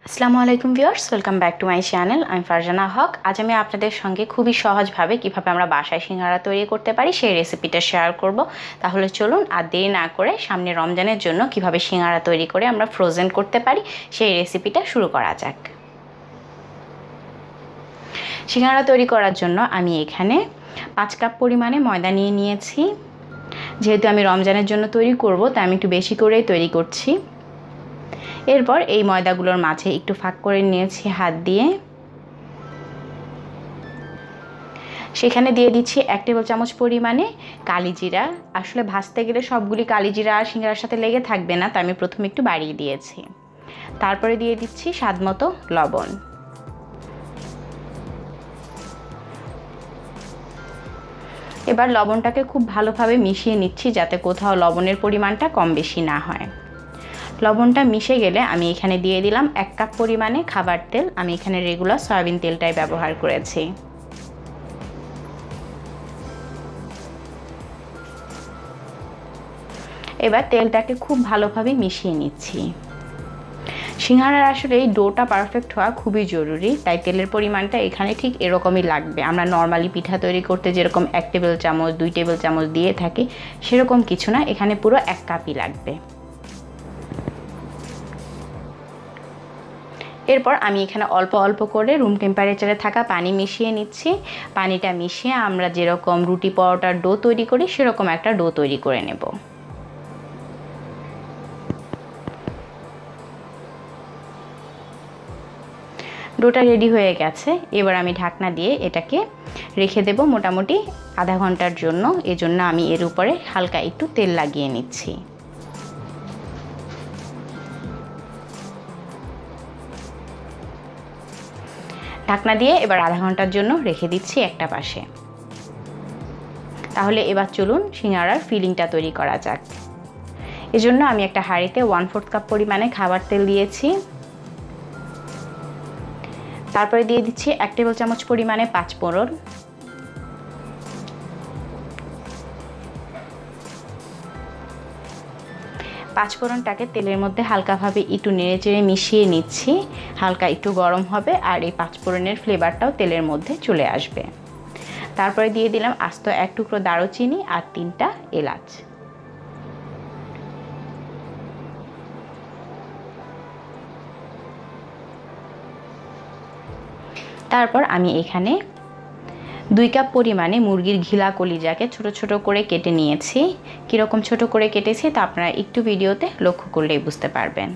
আসসালামু আলাইকুম viewers, welcome back to my channel. আমি ফারজানা হক। আজ আমি আপনাদের সঙ্গে খুবই সহজভাবে কিভাবে আমরা বাসায় সিঙ্গারা তৈরি করতে পারি সেই রেসিপিটা শেয়ার করব। তাহলে চলুন আর দেরি না করে সামনে রমজানের জন্য কিভাবে সিঙ্গারা তৈরি করে আমরা ফ্রোজেন করতে পারি সেই রেসিপিটা শুরু করা যাক। সিঙ্গারা তৈরি করার জন্য আমি এখানে 5 কাপ পরিমাণে ময়দা নিয়ে নিয়েছি। যেহেতু আমি রমজানের জন্য তৈরি করব তাই আমি একটু বেশি করেই তৈরি করছি। এরপর এই ময়দাগুলোর মাঝে একটু ফাঁক করে নিয়েছি হাত দিয়ে। সেখানে দিয়ে দিচ্ছি 1 টেবিল চামচ পরিমাণে কালি জিরা। আসলে ভাজতে গেলে সবগুলি কালি জিরা আর সিঙ্গারার সাথে লেগে থাকবে না, তাই আমি প্রথমে একটু বাড়িয়ে দিয়েছি। তারপরে দিয়ে দিচ্ছি স্বাদমতো লবণ। এবার লবণটাকে খুব ভালোভাবে মিশিয়ে নিচ্ছি যাতে কোথাও লবণের পরিমাণটা কম বেশি না হয়। লবণটা মিশে গেলে আমি এখানে দিয়ে দিলাম 1 কাপ পরিমাণে খাবার তেল। আমি এখানে রেগুলার সয়াবিন তেলটাই ব্যবহার করেছি। এবার তেলটাকে খুব ভালোভাবে মিশিয়ে নিচ্ছি। সিঙ্গারার আসলে এই ডোটা পারফেক্ট হওয়া খুবই জরুরি, তাই তেলের পরিমাণটা এখানে ঠিক এরকমই লাগবে। আমরা নর্মালি পিঠা তৈরি করতে যেরকম 1 টেবিল চামচ 2 টেবিল চামচ দিয়ে থাকি সেরকম কিছু না, এখানে পুরো 1 কাপই লাগবে। এরপর আমি এখানে অল্প অল্প করে রুম টেম্পারেচারে থাকা পানি মিশিয়ে নিচ্ছি। পানিটা মিশিয়ে আমরা যেরকম রুটি পরোটার ডো তৈরি করি সেরকম একটা ডো তৈরি করে নেব। ডোটা রেডি হয়ে গেছে। এবার আমি ঢাকনা দিয়ে এটাকে রেখে দেব মোটামুটি আধা ঘন্টার জন্য। এজন্য আমি এর উপরে হালকা একটু তেল লাগিয়ে নিচ্ছি। ঢাকনা দিয়ে এবার আধা ঘন্টার জন্য রেখে দিচ্ছি একটা পাশে। তাহলে এবার চলুন সিঙ্গারার ফিলিংটা তৈরি করা যাক। এজন্য আমি একটা হাঁড়িতে 1/4 কাপ পরিমাণে খাবার তেল দিয়েছি। তারপরে দিয়ে দিচ্ছি 1 টেবিল চামচ পরিমাণে 5 ফোড়ন। পাঁচফোড়নটাকে তেলের মধ্যে হালকাভাবে একটু নেড়েচেড়ে মিশিয়ে নিচ্ছি। হালকা একটু গরম হবে আর এই পাঁচফোড়নের ফ্লেভারটাও তেলের মধ্যে চলে আসবে। তারপরে দিয়ে দিলাম আস্ত 1 টুকরো দারুচিনি আর 3টা এলাচ। তারপর আমি এখানে 2 কাপ পরিমাণে মুরগির ঘিলা কলিজাকে ছোট ছোট করে কেটে নিয়েছি। কীরকম ছোট করে কেটেছি তা আপনারা একটু ভিডিওতে লক্ষ্য করলেই বুঝতে পারবেন।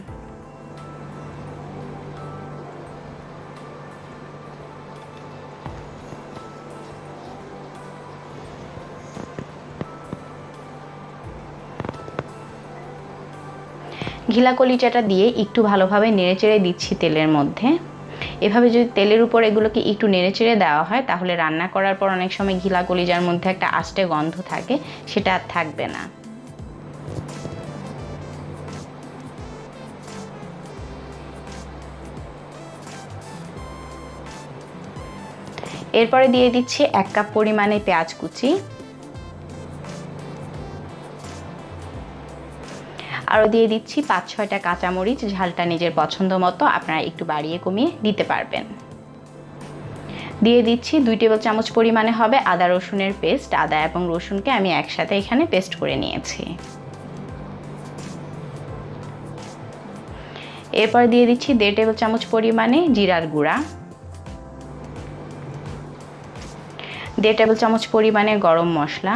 ঘিলা কলিজাটা দিয়ে একটু ভালোভাবে নেড়েচেড়ে দিচ্ছি তেলের মধ্যে। এভাবে যদি তেলের উপর এগুলোকে একটু নেড়েচেড়ে দেওয়া হয় তাহলে রান্না করার পর অনেক সময় ঘিলা কলিজার মধ্যে একটা আষ্টে গন্ধ থাকে, সেটা আর থাকবে না। এরপরে দিয়ে দিচ্ছি 1 কাপ পরিমাণে পেঁয়াজ কুচি। আরও দিয়ে দিচ্ছি 5-6টা কাঁচামরিচ। ঝালটা নিজের পছন্দ মতো আপনারা একটু বাড়িয়ে কমিয়ে দিতে পারবেন। দিয়ে দিচ্ছি 2 টেবিল চামচ পরিমাণে হবে আদা রসুনের পেস্ট। আদা এবং রসুনকে আমি একসাথে এখানে পেস্ট করে নিয়েছি। এরপর দিয়ে দিচ্ছি 1.5 টেবিল চামচ পরিমাণে জিরার গুঁড়া, 1.5 টেবিল চামচ পরিমাণে গরম মশলা,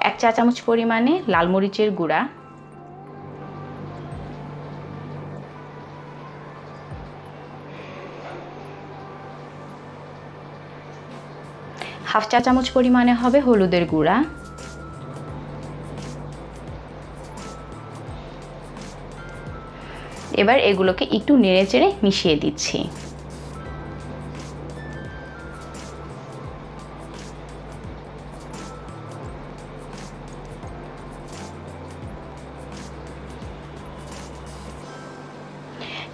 1 চা চামচ পরিমাণে লাল মরিচের গুঁড়া, 1/2 চা চামচ পরিমাণে হবে হলুদের গুঁড়া, এবার এগুলোকে একটু নেড়েচেড়ে মিশিয়ে দিচ্ছি।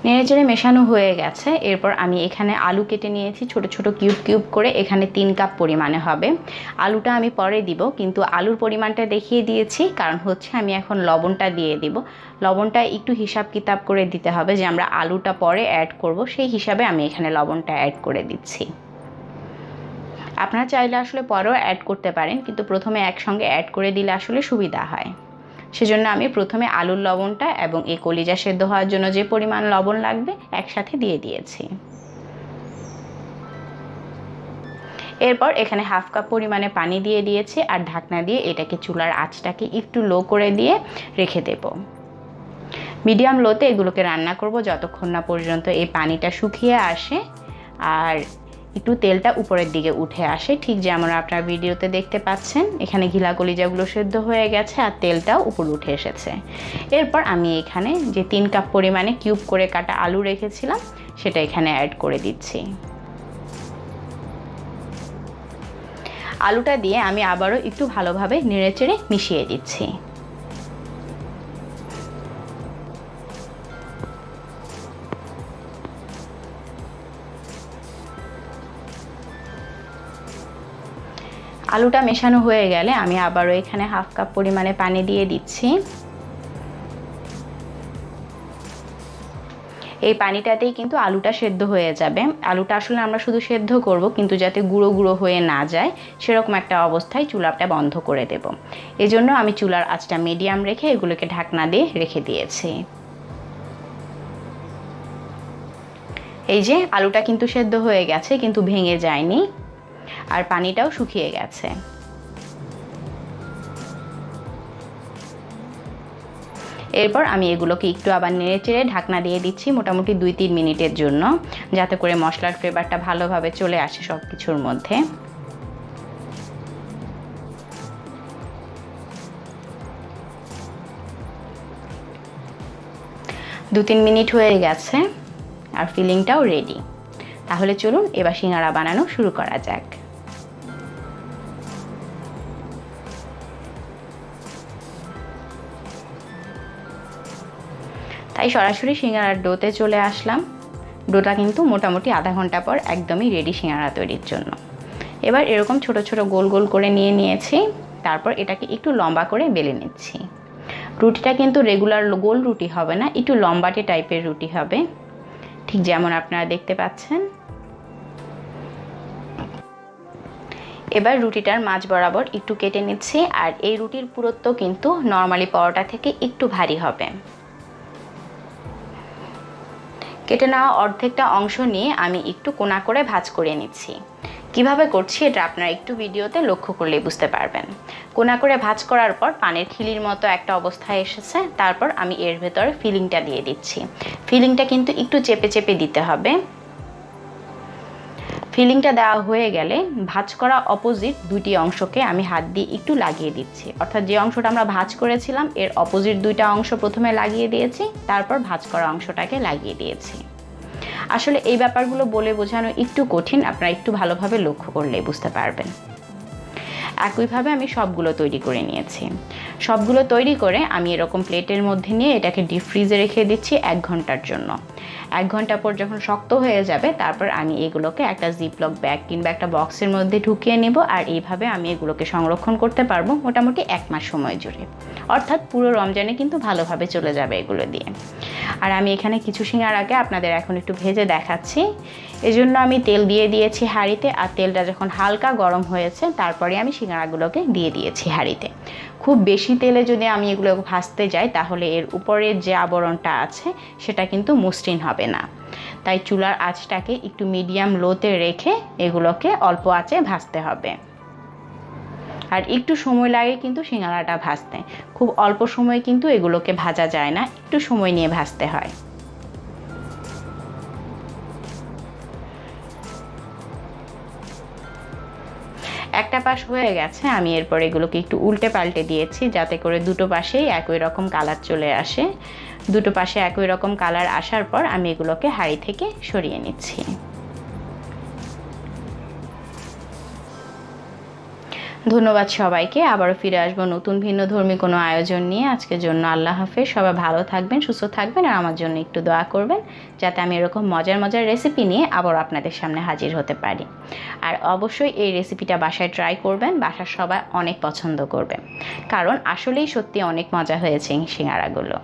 নেড়েচেড়ে মেশানো হয়ে গেছে। এরপর আমি এখানে আলু কেটে নিয়েছি ছোট ছোট কিউব কিউব করে, এখানে 3 কাপ পরিমাণে হবে। আলুটা আমি পরে দিব, কিন্তু আলুর পরিমাণটা দেখিয়ে দিয়েছি কারণ হচ্ছে আমি এখন লবণটা দিয়ে দিব। লবণটা একটু হিসাব কিতাব করে দিতে হবে, যে আমরা আলুটা পরে অ্যাড করব সেই হিসাবে আমি এখানে লবণটা অ্যাড করে দিচ্ছি। আপনারা চাইলে আসলে পরেও অ্যাড করতে পারেন, কিন্তু প্রথমে একসঙ্গে অ্যাড করে দিলে আসলে সুবিধা হয়। সেজন্য আমি প্রথমে আলুর লবণটা এবং এই কলিজা সেদ্ধ হওয়ার জন্য যে পরিমাণ লবণ লাগবে একসাথে দিয়ে দিয়েছি। এরপর এখানে হাফ কাপ পরিমাণে পানি দিয়ে দিয়েছি আর ঢাকনা দিয়ে এটাকে চুলার আঁচটাকে একটু লো করে দিয়ে রেখে দেব। মিডিয়াম লোতে এগুলোকে রান্না করব যতক্ষণ না পর্যন্ত এই পানিটা শুকিয়ে আসে আর একটু তেলটা উপরের দিকে উঠে আসে, ঠিক যেমন আপনারা ভিডিওতে দেখতে পাচ্ছেন। এখানে ঘিলা কলিজাগুলো সেদ্ধ হয়ে গেছে আর তেলটাও উপরে উঠে এসেছে। এরপর আমি এখানে যে 3 কাপ পরিমাণে কিউব করে কাটা আলু রেখেছিলাম সেটা এখানে অ্যাড করে দিচ্ছি। আলুটা দিয়ে আমি আবারও একটু ভালোভাবে নেড়েচেড়ে মিশিয়ে দিচ্ছি। আলুটা মেশানো হয়ে গেলে আমি আবারও এখানে হাফ কাপ পরিমাণে পানি দিয়ে দিচ্ছি। এই পানিটাতেই কিন্তু আলুটা সেদ্ধ হয়ে যাবে। আলুটা আসলে আমরা শুধু সেদ্ধ করব, কিন্তু যাতে গুঁড়ো গুঁড়ো হয়ে না যায় সেরকম একটা অবস্থায় চুলাটা বন্ধ করে দেব। এজন্য আমি চুলার আঁচটা মিডিয়াম রেখে এগুলোকে ঢাকনা দিয়ে রেখে দিয়েছি। এই যে আলুটা কিন্তু সেদ্ধ হয়ে গেছে, কিন্তু ভেঙে যায়নি আর পানিটাও শুকিয়ে গেছে। এরপর আমি এগুলোকে একটু আবার নেড়েচেড়ে ঢাকনা দিয়ে দিচ্ছি মোটামুটি 2-3 মিনিটের জন্য, যাতে করে মশলার ফ্লেভারটা ভালোভাবে চলে আসে সব কিছুর মধ্যে। দু 3 মিনিট হয়ে গেছে আর ফিলিংটাও রেডি। তাহলে চলুন এবার সিঙ্গারা বানানো শুরু করা যাক। তাই সরাসরি সিঙ্গারার ডোতে চলে আসলাম। ডোটা কিন্তু মোটামুটি আধা ঘন্টা পর একদমই রেডি সিঙ্গারা তৈরির জন্য। এবার এরকম ছোট ছোট গোল গোল করে নিয়েছি। তারপর এটাকে একটু লম্বা করে বেলে নিচ্ছি। রুটিটা কিন্তু রেগুলার গোল রুটি হবে না, একটু লম্বাটে টাইপের রুটি হবে, ঠিক যেমন আপনারা দেখতে পাচ্ছেন। এবার রুটিটার মাঝ বরাবর একটু কেটে নিচ্ছি। আর এই রুটির পুরুত্ব কিন্তু নর্মালি পরোটা থেকে একটু ভারী হবে। কেটে নেওয়া অর্ধেকটা অংশ নিয়ে আমি একটু কোনা করে ভাঁজ করে নিচ্ছি। কিভাবে করছি এটা আপনারা একটু ভিডিওতে লক্ষ্য করলেই বুঝতে পারবেন। কোনা করে ভাঁজ করার পর পানের খিলির মতো একটা অবস্থায় এসেছে। তারপর আমি এর ভেতরে ফিলিংটা দিয়ে দিচ্ছি। ফিলিংটা কিন্তু একটু চেপে চেপে দিতে হবে। ফিলিংটা দেওয়া হয়ে গেলে ভাঁজ করা অপোজিট দুটি অংশকে আমি হাত দিয়ে একটু লাগিয়ে দিচ্ছি। অর্থাৎ যে অংশটা আমরা ভাঁজ করেছিলাম এর অপোজিট দুইটা অংশ প্রথমে লাগিয়ে দিয়েছি, তারপর ভাঁজ করা অংশটাকে লাগিয়ে দিয়েছি। আসলে এই ব্যাপারগুলো বলে বোঝানো একটু কঠিন, আপনারা একটু ভালোভাবে লক্ষ্য করলেই বুঝতে পারবেন। একইভাবে আমি সবগুলো তৈরি করে নিয়েছি। সবগুলো তৈরি করে আমি এরকম প্লেটের মধ্যে নিয়ে এটাকে ডিপ ফ্রিজে রেখে দিচ্ছি 1 ঘন্টার জন্য। 1 ঘন্টা পর যখন শক্ত হয়ে যাবে তারপর আমি এগুলোকে একটা জিপলক ব্যাগ কিংবা একটা বক্সের মধ্যে ঢুকিয়ে নেব। আর এইভাবে আমি এগুলোকে সংরক্ষণ করতে পারবো মোটামুটি 1 মাস সময় জুড়ে। অর্থাৎ পুরো রমজানে কিন্তু ভালোভাবে চলে যাবে এগুলো দিয়ে। আর আমি এখানে কিছু সিঙ্গারাকে আপনাদের এখন একটু ভেজে দেখাচ্ছি। এজন্য আমি তেল দিয়ে দিয়েছি হাঁড়িতে। আর তেলটা যখন হালকা গরম হয়েছে তারপরে আমি সিঙ্গারাগুলোকে দিয়ে দিয়েছি হাঁড়িতে। খুব বেশি তেলে যদি আমি এগুলো ভাজতে যাই তাহলে এর উপরের যে আবরণটা আছে সেটা কিন্তু মসৃণ হবে না। তাই চুলার আঁচটাকে একটু মিডিয়াম লোতে রেখে এগুলোকে অল্প আঁচে ভাজতে হবে। আর একটু সময় লাগে কিন্তু সিঙ্গারাটা ভাজতে। খুব অল্প সময় কিন্তু এগুলোকে ভাজা যায় না, একটু সময় নিয়ে ভাজতে হয়। একটা পাশ হয়ে গেছে, আমি এরপর এগুলোকে একটু উল্টে পাল্টে দিয়েছি যাতে করে দুটো পাশেই একই রকম কালার চলে আসে। দুটো পাশে একই রকম কালার আসার পর আমি এগুলোকে হাঁড়ি থেকে সরিয়ে নিচ্ছি। ধন্যবাদ সবাইকে। আবারও ফিরে আসবো নতুন ভিন্নধর্মী কোনো আয়োজন নিয়ে। আজকের জন্য আল্লাহ হাফেজ। সবাই ভালো থাকবেন, সুস্থ থাকবেন, আর আমার জন্য একটু দোয়া করবেন যাতে আমি এরকম মজার মজার রেসিপি নিয়ে আবার আপনাদের সামনে হাজির হতে পারি। আর অবশ্যই এই রেসিপিটা বাসায় ট্রাই করবেন, বাসার সবাই অনেক পছন্দ করবে, কারণ আসলেই সত্যি অনেক মজা হয়েছে সিঙ্গারাগুলো।